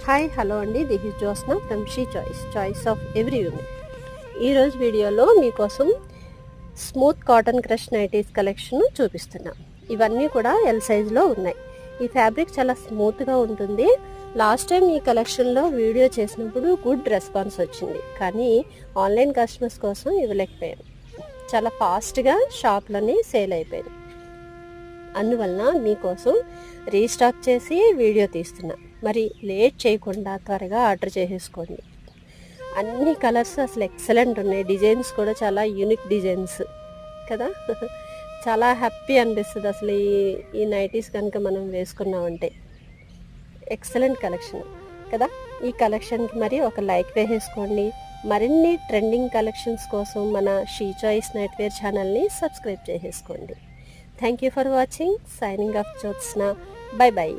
Hi hello అండి, this is Josna from she choice of every women. ఈరోజు వీడియోలో మీకోసం smooth cotton crush nighties collection చూపిస్తున్నాం. ఇవన్నీ కూడా ఎల్ సైజులో ఉన్నాయి. ఈ ఫ్యాబ్రిక్ చాలా స్మూత్గా ఉంటుంది. లాస్ట్ టైం ఈ కలెక్షన్లో వీడియో చేసినప్పుడు గుడ్ రెస్పాన్స్ వచ్చింది, కానీ ఆన్లైన్ కస్టమర్స్ కోసం ఇవ్వలేకపోయాను. చాలా ఫాస్ట్గా షాప్లోనే సేల్ అయిపోయింది. అందువలన మీకోసం రీస్టాక్ చేసి వీడియో తీస్తున్నా. మరి లేట్ చేయకుండా త్వరగా ఆర్డర్ చేసేసుకోండి. అన్ని కలర్స్ అసలు ఎక్సలెంట్ ఉన్నాయి. డిజైన్స్ కూడా చాలా యూనిక్ డిజైన్స్ కదా. చాలా హ్యాపీ అనిపిస్తుంది అసలు ఈ నైటీస్ కనుక మనం వేసుకున్నామంటే. ఎక్సలెంట్ కలెక్షన్ కదా. ఈ కలెక్షన్కి మరి ఒక లైక్ వేసేసుకోండి. మరిన్ని ట్రెండింగ్ కలెక్షన్స్ కోసం మన షీ చాయిస్ నైట్వేర్ ఛానల్ని సబ్స్క్రైబ్ చేసేసుకోండి. Thank you for watching. Signing off Jyotsna. By by.